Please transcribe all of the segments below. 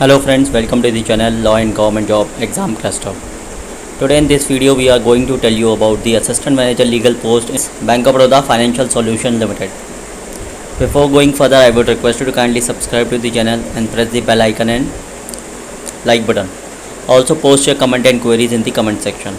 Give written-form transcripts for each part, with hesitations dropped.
Hello friends, welcome to the channel Law and Government Job Exam Cluster. Today in this video we are going to tell you about the Assistant Manager Legal post in Bank of Baroda Financial Solutions Limited. Before going further, I would request you to kindly subscribe to the channel and press the bell icon and like button. Also post your comment and queries in the comment section.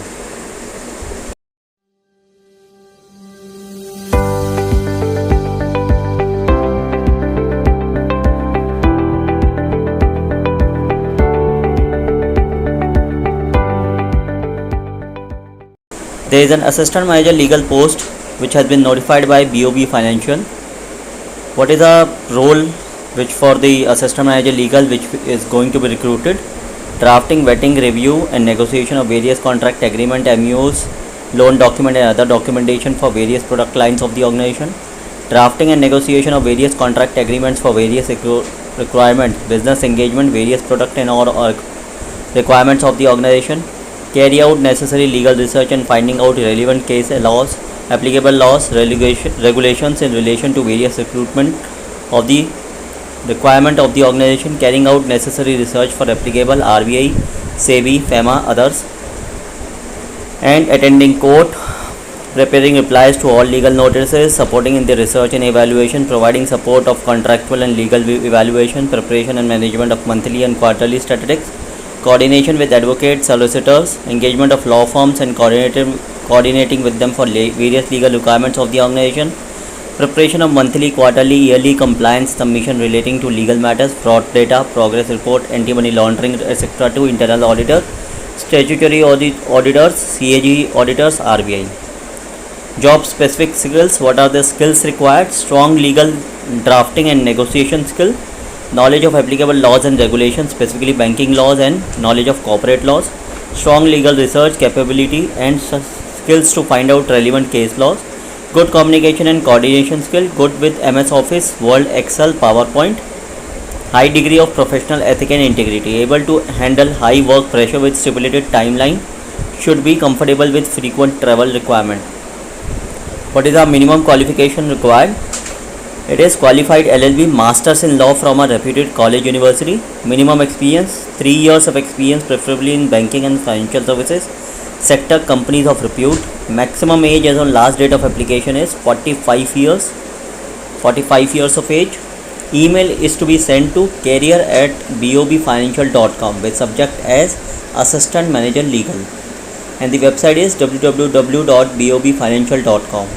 There is an Assistant Manager Legal post which has been notified by BOB Financial. What is the role which for the Assistant Manager Legal which is going to be recruited? Drafting, vetting, review and negotiation of various contract agreement, MUs, loan document and other documentation for various product lines of the organization. Drafting and negotiation of various contract agreements for various requirements, business engagement, various product and or requirements of the organization. Carry out necessary legal research and finding out relevant case laws, applicable laws, regulations in relation to various recruitment of the requirement of the organization, carrying out necessary research for applicable RBI, SEBI, FEMA, others, and attending court, preparing replies to all legal notices, supporting in the research and evaluation, providing support of contractual and legal evaluation, preparation and management of monthly and quarterly statistics, coordination with advocates, solicitors, engagement of law firms and coordinating with them for various legal requirements of the organization, preparation of monthly, quarterly, yearly compliance submission relating to legal matters, fraud data, progress report, anti-money laundering, etc. to internal auditor, statutory auditors, CAG auditors, RBI. Job specific skills. What are the skills required? Strong legal drafting and negotiation skill, knowledge of applicable laws and regulations, specifically banking laws, and knowledge of corporate laws, strong legal research capability and skills to find out relevant case laws, good communication and coordination skill, good with MS Office, Word, Excel, PowerPoint, high degree of professional ethic and integrity, able to handle high work pressure with stipulated timeline, should be comfortable with frequent travel requirement. What is the minimum qualification required? It is qualified LLB, Masters in Law from a reputed college university. Minimum experience, 3 years of experience preferably in banking and financial services sector, companies of repute. Maximum age as on last date of application is 45 years of age. Email is to be sent to career@bobfinancial.com with subject as Assistant Manager Legal, and the website is www.bobfinancial.com.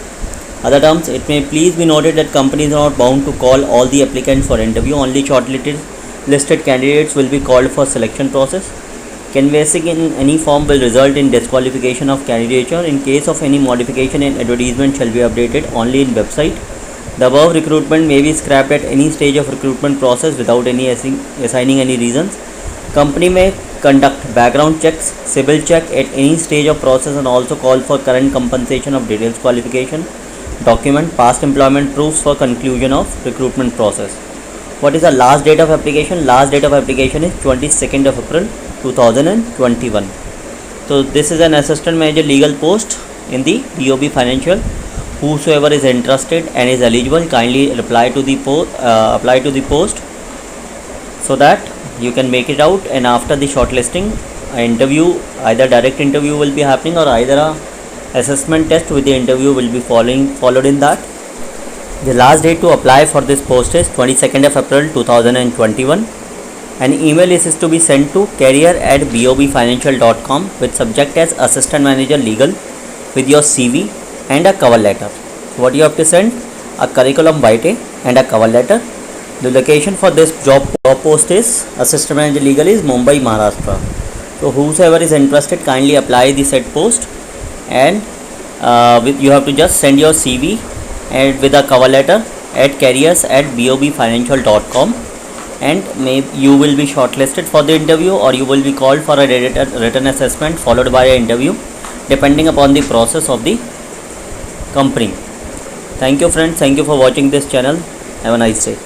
Other terms, it may please be noted that companies are not bound to call all the applicants for interview. Only shortlisted candidates will be called for selection process. Canvassing in any form will result in disqualification of candidature. In case of any modification in advertisement shall be updated only in website. The above recruitment may be scrapped at any stage of recruitment process without any assigning any reasons. Company may conduct background checks, CIBIL check at any stage of process and also call for current compensation of details qualification, document past employment proofs for conclusion of recruitment process. What is the last date of application? Last date of application is 22nd of April 2021. So this is an Assistant Manager Legal post in the BOB Financial. Whosoever is interested and is eligible, kindly apply to the post so that you can make it out. And after the shortlisting, interview, either direct interview will be happening or either a assessment test with the interview will be followed in that. The last date to apply for this post is 22nd of April 2021. An email is to be sent to career@bobfinancial.com with subject as Assistant Manager Legal with your CV and a cover letter. So what you have to send? A curriculum vitae and a cover letter. The location for this job post is Assistant Manager Legal is Mumbai, Maharashtra. So whosoever is interested, kindly apply the said post, and you have to just send your CV and with a cover letter at careers@bobfinancial.com, and you will be shortlisted for the interview or you will be called for a written assessment followed by an interview depending upon the process of the company. Thank you friends, thank you for watching this channel. Have a nice day.